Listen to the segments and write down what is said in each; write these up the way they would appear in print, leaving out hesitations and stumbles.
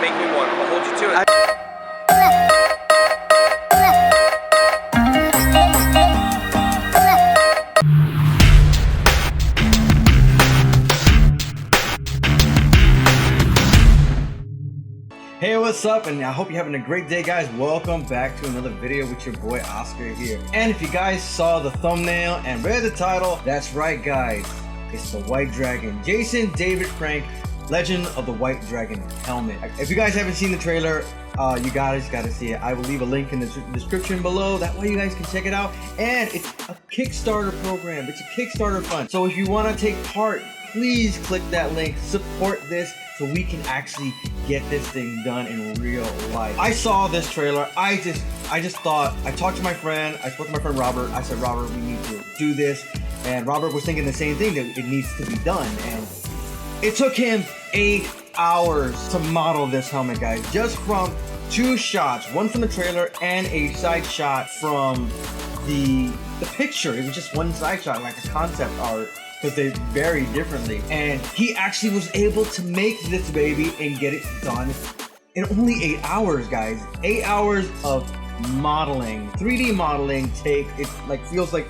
make me one. I'll hold you to it. Hey, what's up? And I hope you're having a great day, guys. Welcome back to another video with your boy Oscar here. And if you guys saw the thumbnail and read the title, that's right, guys. It's the White Dragon. Jason David Frank, Legend of the White Dragon helmet. If you guys haven't seen the trailer, you guys gotta see it. I will leave a link in the description below. That way you guys can check it out. And it's a Kickstarter program. It's a Kickstarter fund. So if you want to take part, please click that link. Support this so we can actually get this thing done in real life. I saw this trailer. I just thought, I talked to my friend. I spoke to my friend Robert. I said, Robert, we need to do this. And Robert was thinking the same thing, that it needs to be done. And it took him 8 hours to model this helmet, guys. Just from 2 shots, one from the trailer and a side shot from the picture. It was just one side shot, like a concept art, because they vary differently. And he actually was able to make this baby and get it done in only 8 hours, guys. 8 hours of modeling. 3D modeling feels like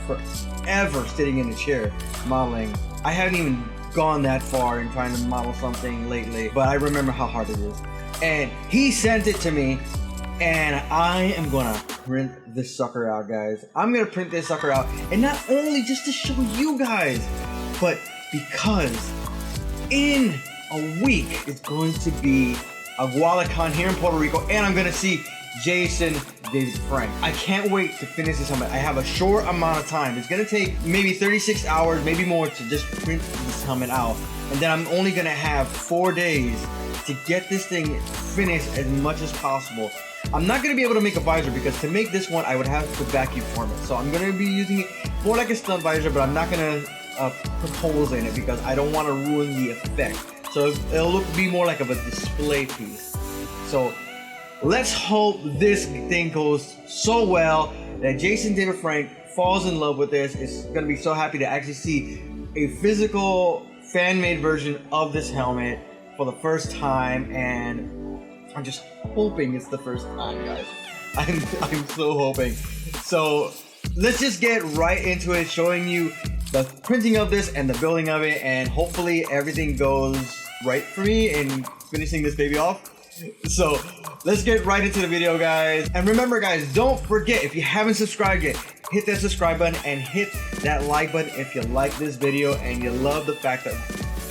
forever sitting in a chair modeling. I haven't even gone that far in trying to model something lately, but I remember how hard it is. And he sent it to me, and I am gonna print this sucker out, guys. I'm gonna print this sucker out, and not only just to show you guys, but because in a week it's going to be a WallaCon here in Puerto Rico, and I'm gonna see Jason David Frank. I can't wait to finish this helmet. I have a short amount of time. It's gonna take maybe 36 hours, maybe more, to just print this helmet out, and then I'm only gonna have 4 days to get this thing finished as much as possible. I'm not going to be able to make a visor because to make this one I would have to vacuum form it. So I'm going to be using it more like a stunt visor, but I'm not going to put holes in it because I don't want to ruin the effect. So it'll be more like of a display piece. So let's hope this thing goes so well that Jason David Frank falls in love with this. Is going to be so happy to actually see a physical fan-made version of this helmet for the first time, and I'm just hoping it's the first time, guys. I'm so hoping. So let's just get right into it, showing you the printing of this and the building of it, and hopefully everything goes right for me in finishing this baby off. So let's get right into the video, guys. And remember, guys, don't forget, if you haven't subscribed yet, hit that subscribe button and hit that like button if you like this video and you love the fact that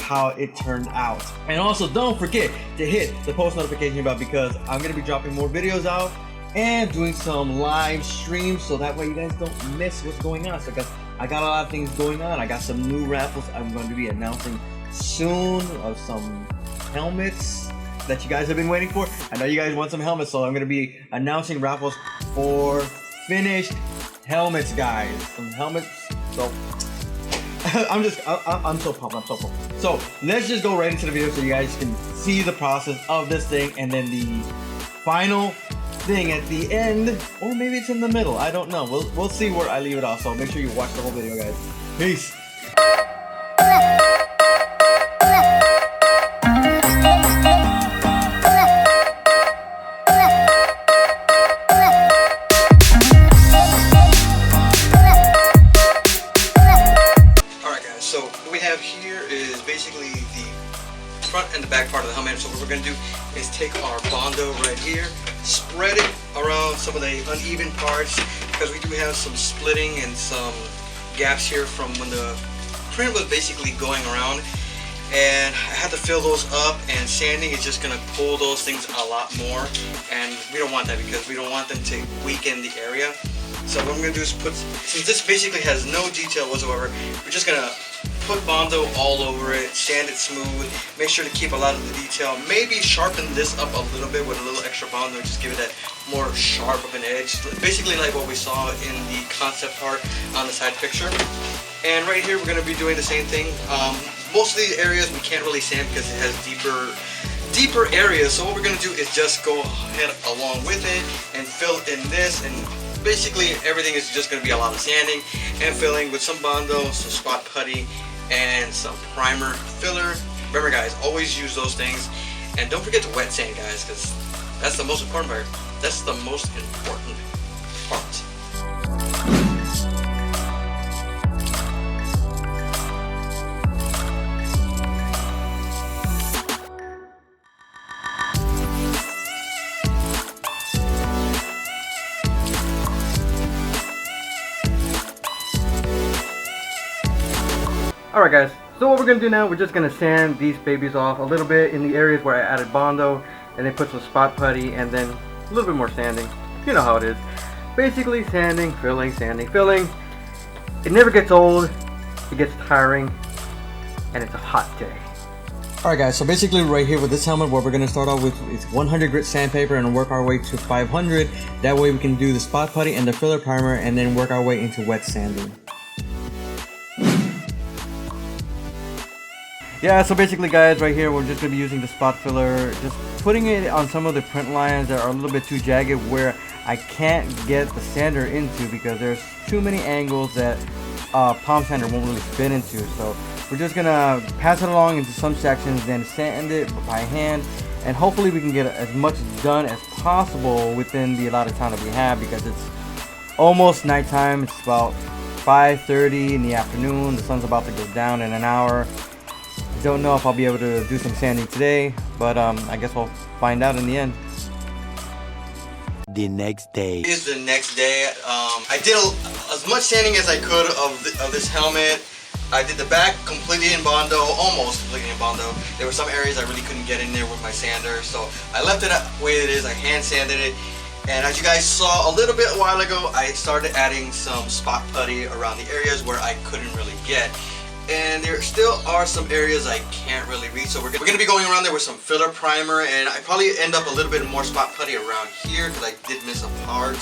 how it turned out. And also don't forget to hit the post notification bell because I'm gonna be dropping more videos out and doing some live streams, so that way you guys don't miss what's going on. So guys, I got a lot of things going on. I got some new raffles I'm going to be announcing soon of some helmets that you guys have been waiting for. I know you guys want some helmets, so I'm gonna be announcing raffles for finished helmets, guys. Some helmets. So I'm so pumped. So let's just go right into the video so you guys can see the process of this thing, and then the final thing at the end, or maybe it's in the middle. I don't know. We'll see where I leave it off. So make sure you watch the whole video, guys. Peace. Here is basically the front and the back part of the helmet. So what we're going to do is take our Bondo right here, spread it around some of the uneven parts, because we do have some splitting and some gaps here from when the print was basically going around, and I had to fill those up, and sanding is just going to pull those things a lot more, and we don't want that because we don't want them to weaken the area. So what I'm going to do is since this basically has no detail whatsoever, we're just going to put Bondo all over it, sand it smooth, make sure to keep a lot of the detail, maybe sharpen this up a little bit with a little extra Bondo, just give it that more sharp of an edge, basically like what we saw in the concept art on the side picture. And right here we're going to be doing the same thing. Most of these areas we can't really sand because it has deeper areas, so what we're going to do is just go ahead along with it and fill in this, and basically everything is just going to be a lot of sanding and filling with some Bondo, some spot putty, and some primer filler. Remember, guys, always use those things. And don't forget to wet sand, guys, because that's the most important part. That's the most important part. Alright guys, so what we're going to do now, we're just going to sand these babies off a little bit in the areas where I added Bondo, and then put some spot putty, and then a little bit more sanding. You know how it is. Basically sanding, filling, sanding, filling. It never gets old, it gets tiring, and it's a hot day. Alright guys, so basically right here with this helmet, what we're going to start off with is 100 grit sandpaper and work our way to 500. That way we can do the spot putty and the filler primer, and then work our way into wet sanding. Yeah, so basically guys, right here we're just going to be using the spot filler, just putting it on some of the print lines that are a little bit too jagged where I can't get the sander into because there's too many angles that palm sander won't really fit into. So we're just going to pass it along into some sections, then sand it by hand, and hopefully we can get as much done as possible within the allotted time that we have, because it's almost nighttime. It's about 5:30 in the afternoon. The sun's about to go down in an hour. Don't know if I'll be able to do some sanding today, but I guess we'll find out in the end. The next day. It is the next day. I did as much sanding as I could of this helmet. I did the back completely in Bondo, almost completely in Bondo. There were some areas I really couldn't get in there with my sander, so I left it the way it is. I hand sanded it, and as you guys saw a little bit a while ago, I started adding some spot putty around the areas where I couldn't really get. And there still are some areas I can't really reach, so we're going to be going around there with some filler primer, and I probably end up a little bit more spot putty around here because I did miss a part.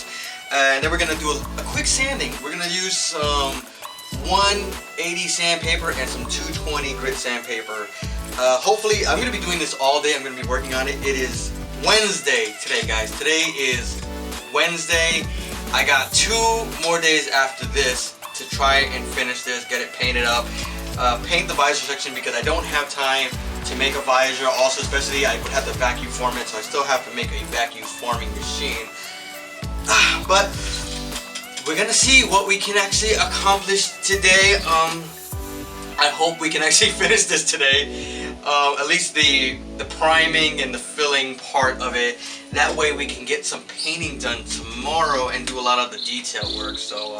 And then we're going to do a quick sanding. We're going to use some 180 sandpaper and some 220 grit sandpaper. Hopefully, I'm going to be doing this all day. I'm going to be working on it. It is Wednesday today, guys. Today is Wednesday. I got 2 more days after this to try and finish this, get it painted up, paint the visor section because I don't have time to make a visor. Also, especially I would have to vacuum form it, so I still have to make a vacuum forming machine. But we're gonna see what we can actually accomplish today. I hope we can actually finish this today. At least the priming and the filling part of it. That way we can get some painting done tomorrow and do a lot of the detail work. So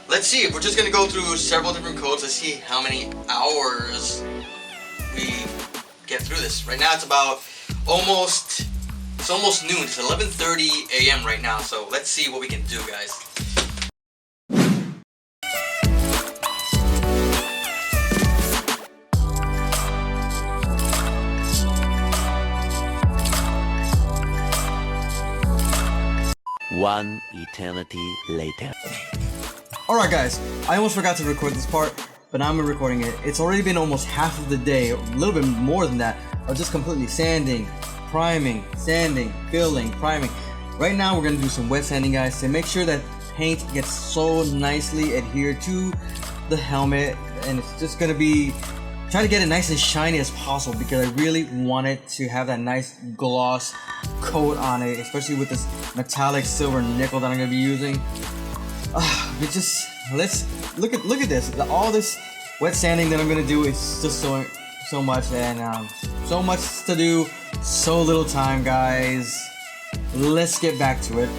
let's see. We're just gonna go through several different coats. Let's see how many hours we get through this. Right now it's about almost noon. It's 11:30 a.m. right now. So let's see what we can do, guys. One eternity later. Alright guys, I almost forgot to record this part, but I'm recording it. It's already been almost half of the day, a little bit more than that, of just completely sanding, priming, sanding, filling, priming. Right now we're going to do some wet sanding, guys, to make sure that paint gets so nicely adhered to the helmet, and it's just going to be try to get it nice and shiny as possible because I really want it to have that nice gloss coat on it, especially with this metallic silver nickel that I'm going to be using. Let's look at this. All this wet sanding that I'm going to do is just so much, and so much to do, so little time, guys. Let's get back to it.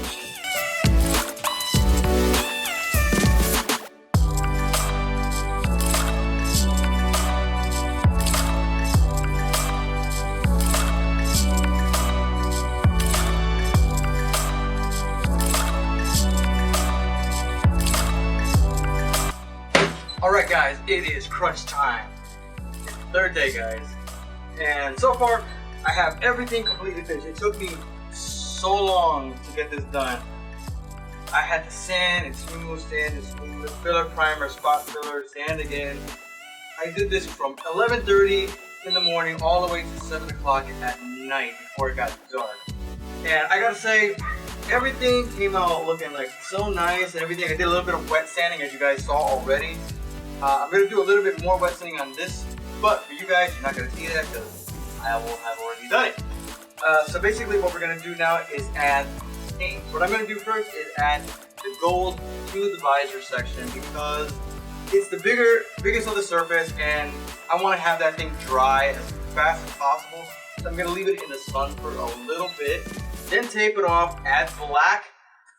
Alright guys, it is crunch time. It's the third day, guys. And so far, I have everything completely finished. It took me so long to get this done. I had to sand and smooth, filler primer, spot filler, sand again. I did this from 11:30 in the morning all the way to 7 o'clock at night before it got dark. And I gotta say, everything came out looking like so nice and everything. I did a little bit of wet sanding, as you guys saw already. I'm going to do a little bit more wet sanding on this, but for you guys, you're not going to see that because I will have already done it. So basically what we're going to do now is add paint. What I'm going to do first is add the gold to the visor section because it's the biggest of the surface and I want to have that thing dry as fast as possible. So I'm going to leave it in the sun for a little bit, then tape it off, add black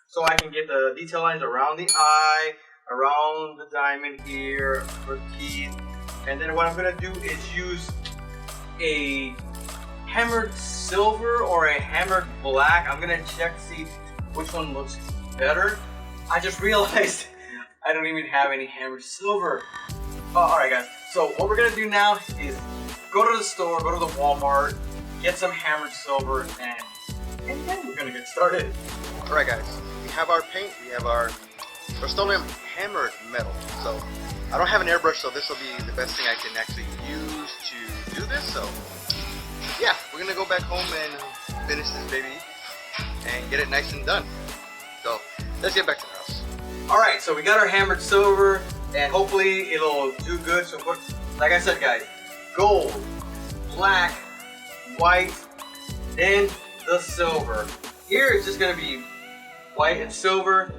so I can get the detail lines around the eye, around the diamond here, for the keys. And then what I'm going to do is use a hammered silver or a hammered black. I'm going to check to see which one looks better. I just realized I don't even have any hammered silver. Alright guys, so what we're going to do now is go to the store, go to the Walmart, get some hammered silver, and then we're going to get started. Alright guys, we have our paint, we have our Rust-Oleum hammered metal. So I don't have an airbrush, so this will be the best thing I can actually use to do this. So yeah, we're going to go back home and finish this baby and get it nice and done. So let's get back to the house. Alright, so we got our hammered silver and hopefully it'll do good. So like I said guys, gold, black, white, then the silver. Here it's just going to be white and silver,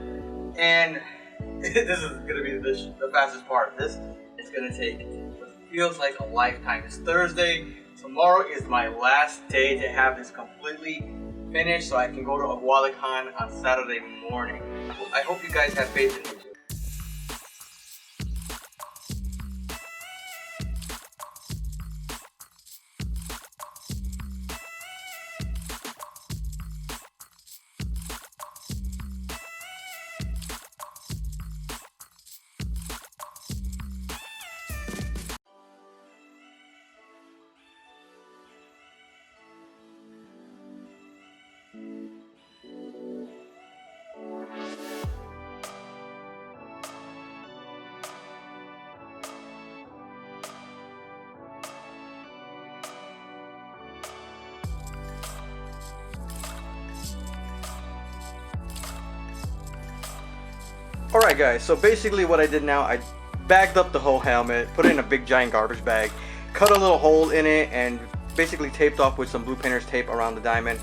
and this is going to be the fastest part. This is going to take what feels like a lifetime. It's Thursday. Tomorrow is my last day to have this completely finished so I can go to Aguadalcan on Saturday morning. I hope you guys have faith in me too. Alright guys, so basically what I did now, I bagged up the whole helmet, put it in a big giant garbage bag, cut a little hole in it, and basically taped off with some blue painter's tape around the diamond.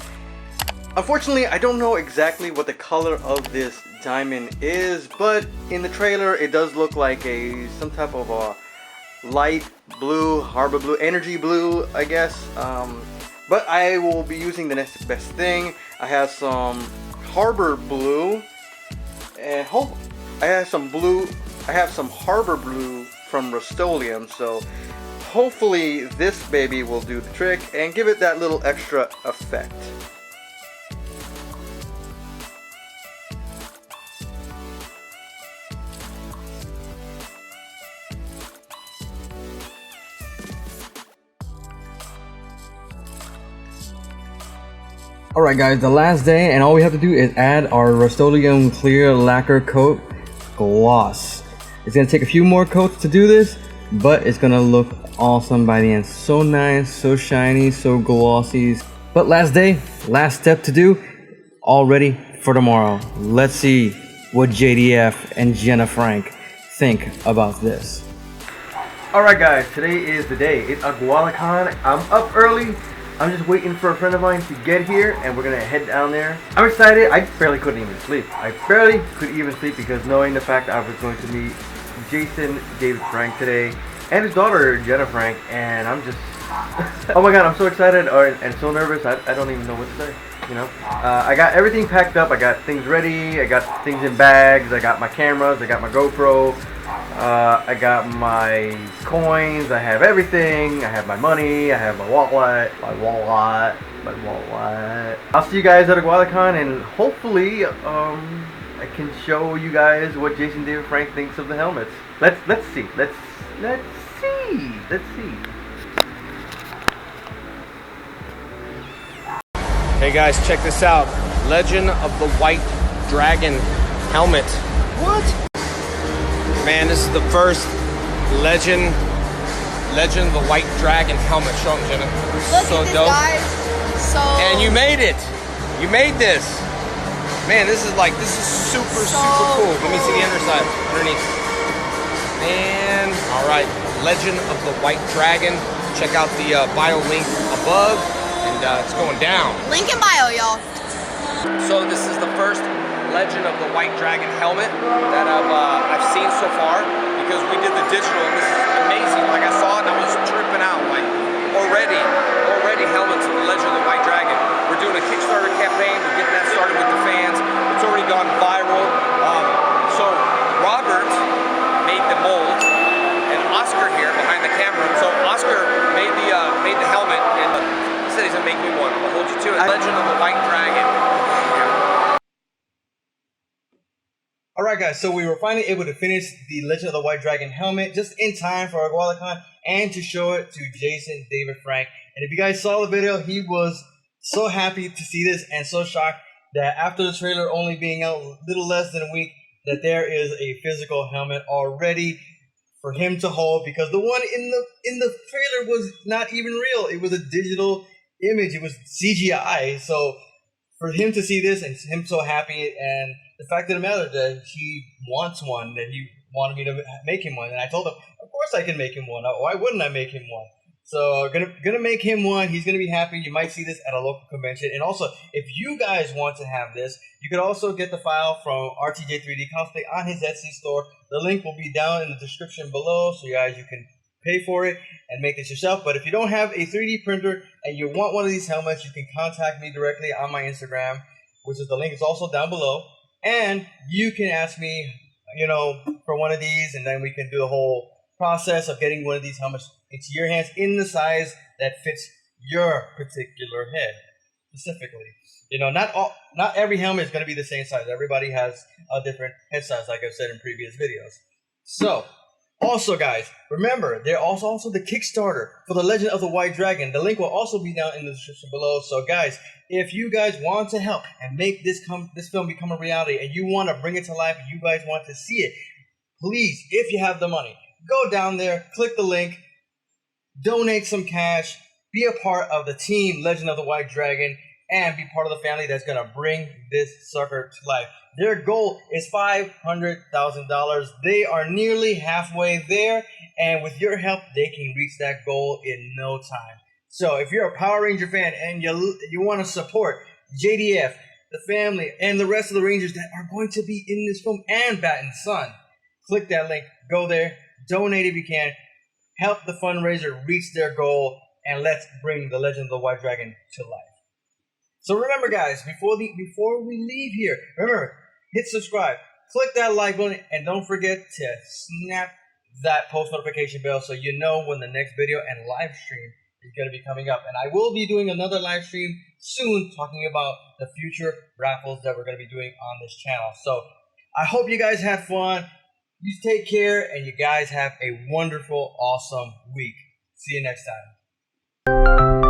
Unfortunately, I don't know exactly what the color of this diamond is, but in the trailer it does look like some type of a light blue, harbor blue, energy blue, I guess. But I will be using the next best thing. I have some harbor blue, and I have some harbor blue from Rust-Oleum, so hopefully this baby will do the trick and give it that little extra effect. Alright guys, the last day, and all we have to do is add our Rust-Oleum clear lacquer coat gloss. It's going to take a few more coats to do this, but it's going to look awesome by the end. So nice, so shiny, so glossy. But last day, last step to do, all ready for tomorrow. Let's see what JDF and Jenna Frank think about this. Alright guys, today is the day. It's Aguadalcan. I'm up early. I'm just waiting for a friend of mine to get here and we're gonna head down there. I'm excited. I barely couldn't even sleep. I barely could even sleep because knowing the fact I was going to meet Jason David Frank today and his daughter Jenna Frank, and I'm just oh my god, I'm so excited and so nervous. I don't even know what to say, you know. I got everything packed up. I got things ready. I got things in bags. I got my cameras. I got my GoPro. I got my coins, I have everything, I have my money, I have my wallet. I'll see you guys at Aguadalcan, and hopefully I can show you guys what Jason David Frank thinks of the helmets. Let's see. Hey guys, check this out. Legend of the White Dragon helmet. What? Man, this is the first Legend of the White Dragon helmet. Show them, Jenna. Look so at this, dope. guys. So. And you made it. You made this. Man, this is super cool. Let me see the underside, underneath. Man, all right. Legend of the White Dragon. check out the bio link above, and it's going down. Link in bio, y'all. So this is the first Legend of the White Dragon helmet that I've seen so far, because we did the digital, and this is amazing. Like, I saw it and I was tripping out. Like, already helmets of the Legend of the White Dragon. We're doing a Kickstarter campaign. We're getting that started with the fans. It's already gone viral. So Robert made the mold, and Oscar here behind the camera. So Oscar made the helmet, and he said he's gonna make me one. I'll hold you to it. Legend of the White Dragon. Alright guys, so we were finally able to finish the Legend of the White Dragon helmet just in time for our GualaCon and to show it to Jason, David, Frank. And if you guys saw the video, he was so happy to see this and so shocked that after the trailer only being out a little less than a week, that there is a physical helmet already for him to hold, because the one in the trailer was not even real. It was a digital image. It was CGI. So for him to see this and him so happy, and the fact of the matter that he wants one, that he wanted me to make him one, and I told him, of course I can make him one. Why wouldn't I make him one? So gonna make him one. He's gonna be happy. You might see this at a local convention. And also, if you guys want to have this, you could also get the file from RTJ3D Cosplay on his Etsy store. The link will be down in the description below, so you guys, you can pay for it and make this yourself. But if you don't have a 3D printer and you want one of these helmets, you can contact me directly on my Instagram, which is the link is also down below. And you can ask me, you know, for one of these, and then we can do the whole process of getting one of these helmets into your hands in the size that fits your particular head specifically. You know, not every helmet is going to be the same size. Everybody has a different head size, like I've said in previous videos. So, also guys, remember, there's also the Kickstarter for the Legend of the White Dragon. The link will also be down in the description below. So guys, if you guys want to help and make this film become a reality, and you want to bring it to life, and you guys want to see it, please, if you have the money, go down there, click the link, donate some cash, be a part of the team Legend of the White Dragon, and be part of the family that's going to bring this sucker to life. Their goal is $500,000. They are nearly halfway there, and with your help, they can reach that goal in no time. So if you're a Power Ranger fan and you want to support JDF, the family, and the rest of the Rangers that are going to be in this film, and Batten's son, click that link, go there, donate if you can, help the fundraiser reach their goal, and let's bring the Legend of the White Dragon to life. So remember guys, before we leave here, remember, hit subscribe, click that like button, and don't forget to snap that post notification bell so you know when the next video and live stream is going to be coming up. And I will be doing another live stream soon talking about the future raffles that we're going to be doing on this channel. So I hope you guys had fun. You take care, and you guys have a wonderful, awesome week. See you next time.